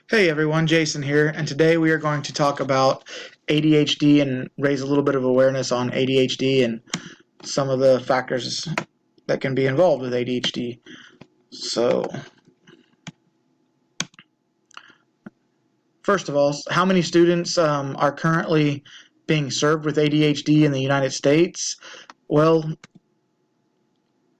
Hey everyone, Jason here, and today we are going to talk about ADHD and raise a little bit of awareness on ADHD and some of the factors that can be involved with ADHD. So, first of all, how many students are currently being served with ADHD in the United States? Well,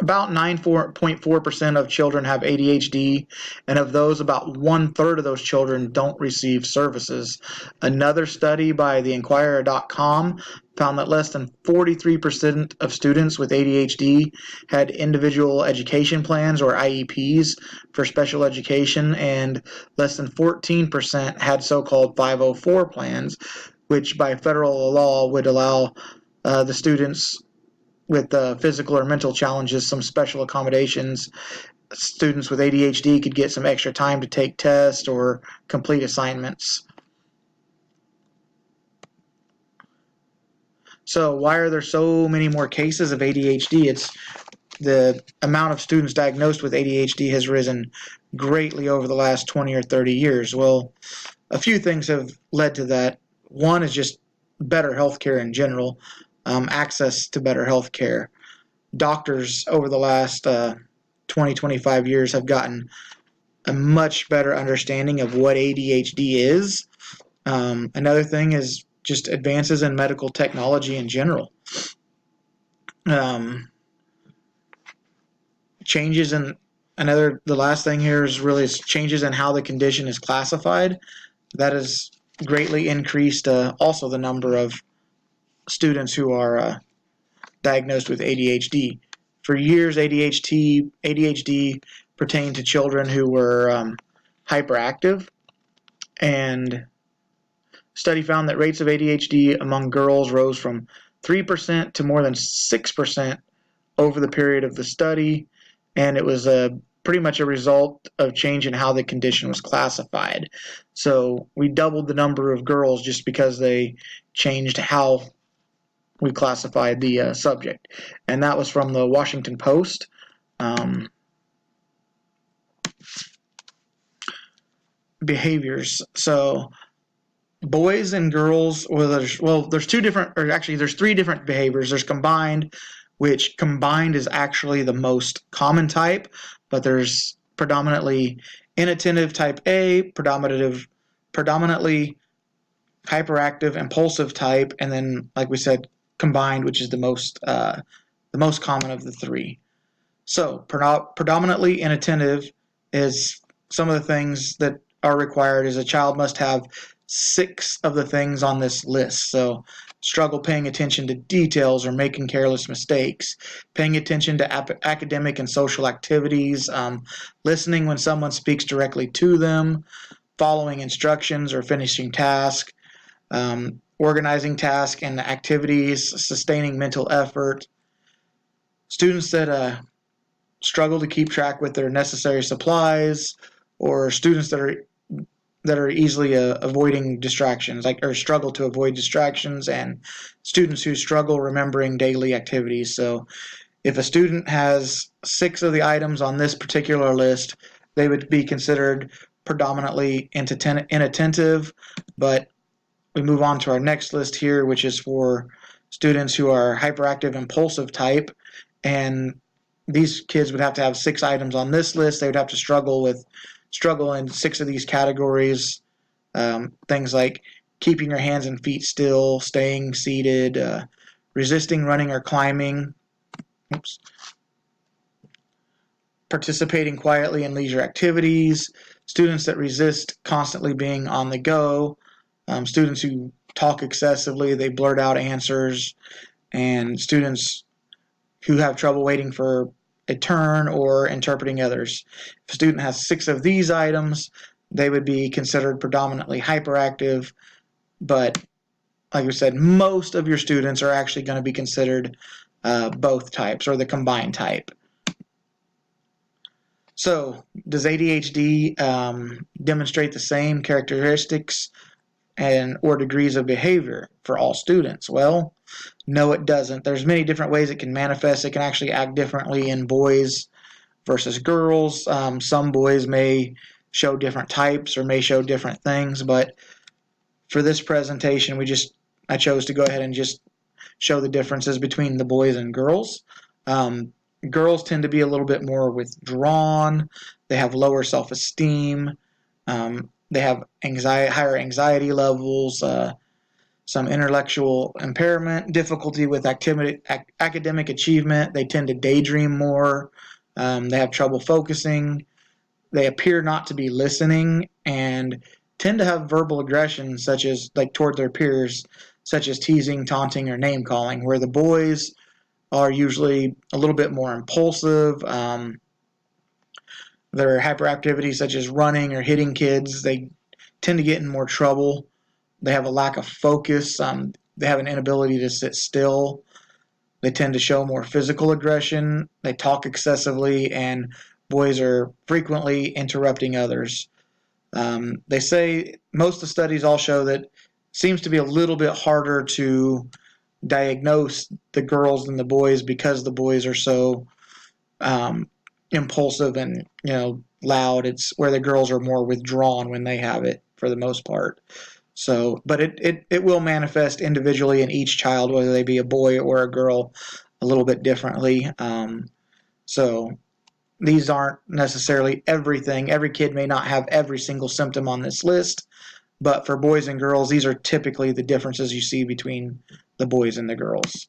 about 9.4% of children have ADHD, and of those, about one-third of those children don't receive services. Another study by theinquirer.com found that less than 43% of students with ADHD had individual education plans or IEPs for special education, and less than 14% had so-called 504 plans, which by federal law would allow the students with physical or mental challenges some special accommodations. Students with ADHD could get some extra time to take tests or complete assignments. So why are there so many more cases of ADHD? It's the amount of students diagnosed with ADHD has risen greatly over the last 20 or 30 years. Well, a few things have led to that. One is just better healthcare in general, access to better healthcare. Doctors over the last 20, 25 years have gotten a much better understanding of what ADHD is. Another thing is just advances in medical technology in general. Um, changes in the last thing here is really changes in how the condition is classified. That has greatly increased also the number of students who are diagnosed with ADHD. For years, ADHD pertained to children who were hyperactive, and study found that rates of ADHD among girls rose from 3% to more than 6% over the period of the study, and it was pretty much a result of change in how the condition was classified. So we doubled the number of girls just because they changed how we classified the subject. And that was from the Washington Post. Behaviors. So boys and girls, there's two different, or actually there's three different behaviors. There's combined, which combined is actually the most common type, but there's predominantly inattentive type A, predominantly hyperactive impulsive type, and then, like we said, combined, which is the most common of the three. So predominantly inattentive is some of the things that are required is a child must have 6 of the things on this list. So struggle paying attention to details or making careless mistakes, paying attention to academic and social activities, listening when someone speaks directly to them, following instructions or finishing tasks, organizing tasks and activities, sustaining mental effort. Students that struggle to keep track with their necessary supplies, or students that are easily avoiding distractions, or struggle to avoid distractions, and students who struggle remembering daily activities. So if a student has 6 of the items on this particular list, they would be considered predominantly inattentive. But we move on to our next list here, which is for students who are hyperactive impulsive type, and these kids would have to have 6 items on this list. They would have to struggle in 6 of these categories. Things like keeping your hands and feet still, staying seated, resisting running or climbing, participating quietly in leisure activities, students that resist constantly being on the go, students who talk excessively, they blurt out answers, and students who have trouble waiting for a turn or interpreting others. If a student has 6 of these items, they would be considered predominantly hyperactive, but like we said, most of your students are actually going to be considered both types or the combined type. So, does ADHD demonstrate the same characteristics or degrees of behavior for all students? Well, no, it doesn't. There's many different ways it can manifest. It can actually act differently in boys versus girls. Some boys may show different types or may show different things, but for this presentation, I chose to go ahead and just show the differences between the boys and girls. Girls tend to be a little bit more withdrawn. They have lower self-esteem. They have higher anxiety levels, some intellectual impairment, difficulty with academic achievement. They tend to daydream more. They have trouble focusing. They appear not to be listening and tend to have verbal aggression, such as like toward their peers, such as teasing, taunting, or name calling. Where the boys are usually a little bit more impulsive. Their hyperactivity, such as running or hitting kids, they tend to get in more trouble. They have a lack of focus. They have an inability to sit still. They tend to show more physical aggression. They talk excessively, and boys are frequently interrupting others. They say most of the studies all show that it seems to be a little bit harder to diagnose the girls than the boys because the boys are so impulsive and loud. It's where the girls are more withdrawn when they have it for the most part. So, but it will manifest individually in each child, whether they be a boy or a girl, a little bit differently. So these aren't necessarily everything. Every kid may not have every single symptom on this list, but for boys and girls, these are typically the differences you see between the boys and the girls.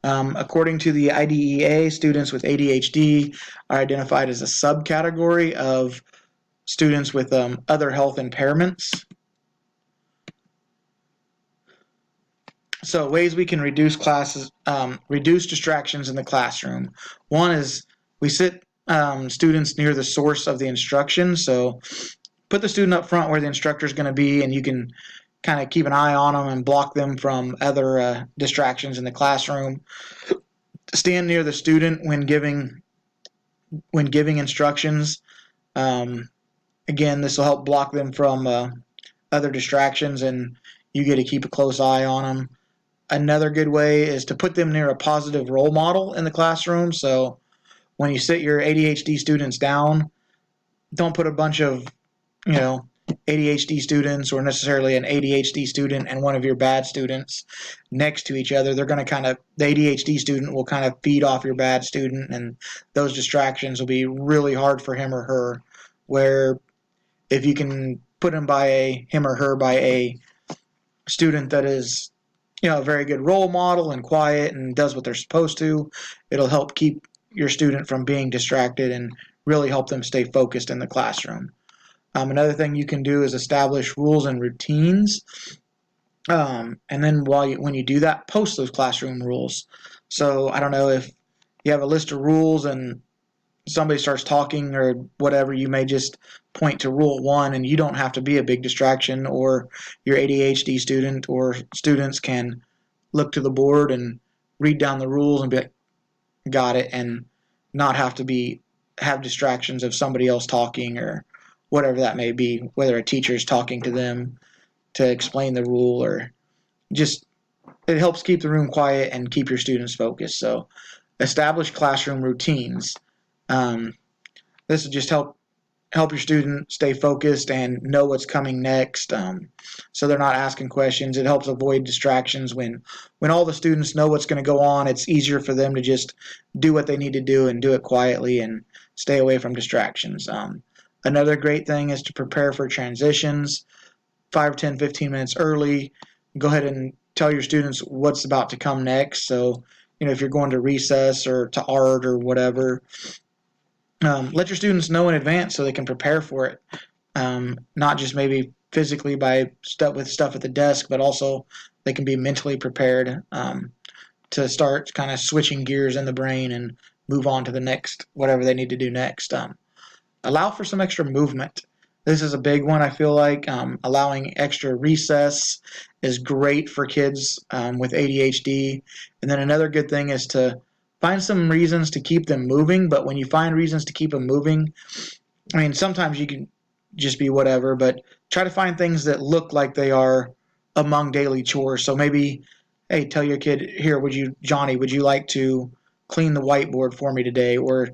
According to the IDEA, students with ADHD are identified as a subcategory of students with other health impairments. So ways we can reduce distractions in the classroom. One is we sit students near the source of the instruction. So put the student up front where the instructor is going to be, and you can kind of keep an eye on them and block them from other distractions in the classroom. Stand near the student when giving instructions. Again, this will help block them from other distractions, and you get to keep a close eye on them. Another good way is to put them near a positive role model in the classroom. So when you sit your ADHD students down, don't put a bunch of ADHD students or necessarily an ADHD student and one of your bad students next to each other. They're going to the ADHD student will kind of feed off your bad student, and those distractions will be really hard for him or her. Where if you can put him by a student that is a very good role model and quiet and does what they're supposed to, it'll help keep your student from being distracted and really help them stay focused in the classroom. Another thing you can do is establish rules and routines, and then when you do that, post those classroom rules. So I don't know if you have a list of rules and somebody starts talking or whatever, you may just point to rule 1, and you don't have to be a big distraction, or your ADHD student or students can look to the board and read down the rules and be like, got it, and not have to have distractions of somebody else talking or whatever that may be, whether a teacher is talking to them to explain the rule, or just it helps keep the room quiet and keep your students focused. So establish classroom routines. This will just help your student stay focused and know what's coming next, so they're not asking questions. It helps avoid distractions. When all the students know what's going to go on, it's easier for them to just do what they need to do and do it quietly and stay away from distractions. Another great thing is to prepare for transitions 5, 10, 15 minutes early. Go ahead and tell your students what's about to come next. So if you're going to recess or to art or whatever, let your students know in advance so they can prepare for it. Not just maybe physically by stuff at the desk, but also they can be mentally prepared to start kind of switching gears in the brain and move on to the next, whatever they need to do next. Allow for some extra movement. This is a big one, I feel like. Allowing extra recess is great for kids with ADHD. And then another good thing is to find some reasons to keep them moving. But when you find reasons to keep them moving, sometimes you can just be whatever, but try to find things that look like they are among daily chores. So maybe, hey, tell your kid, here, Johnny, would you like to clean the whiteboard for me today? Or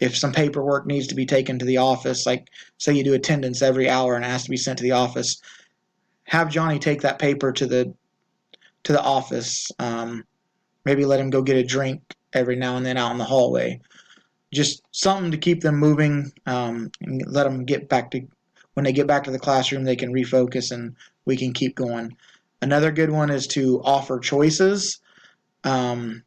if some paperwork needs to be taken to the office, like say you do attendance every hour and it has to be sent to the office, have Johnny take that paper to the office. Maybe let him go get a drink every now and then out in the hallway. Just something to keep them moving. And let them get back to when they get back to the classroom, they can refocus and we can keep going. Another good one is to offer choices. Um,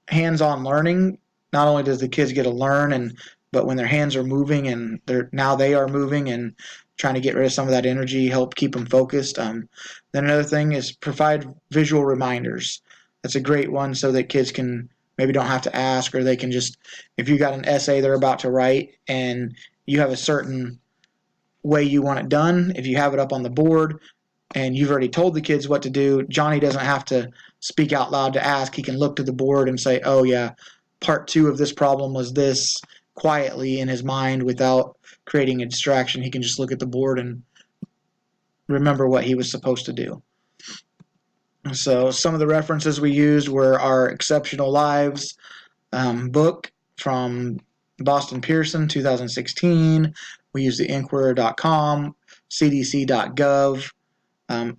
Hands-on learning. Not only does the kids get to learn, but when their hands are moving and they are moving and trying to get rid of some of that energy, help keep them focused. Then another thing is provide visual reminders. That's a great one so that kids can maybe don't have to ask, or they can just, if you got an essay they're about to write and you have a certain way you want it done, if you have it up on the board and you've already told the kids what to do, Johnny doesn't have to speak out loud to ask. He can look to the board and say, oh yeah, part 2 of this problem was this, quietly in his mind without creating a distraction. He can just look at the board and remember what he was supposed to do. So some of the references we used were our Exceptional Lives book from Boston Pearson, 2016. We used the Inquirer.com, CDC.gov,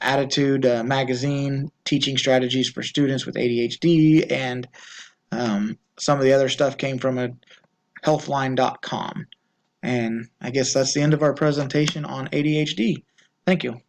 Attitude Magazine, Teaching Strategies for Students with ADHD, and some of the other stuff came from a Healthline.com. And I guess that's the end of our presentation on ADHD. Thank you.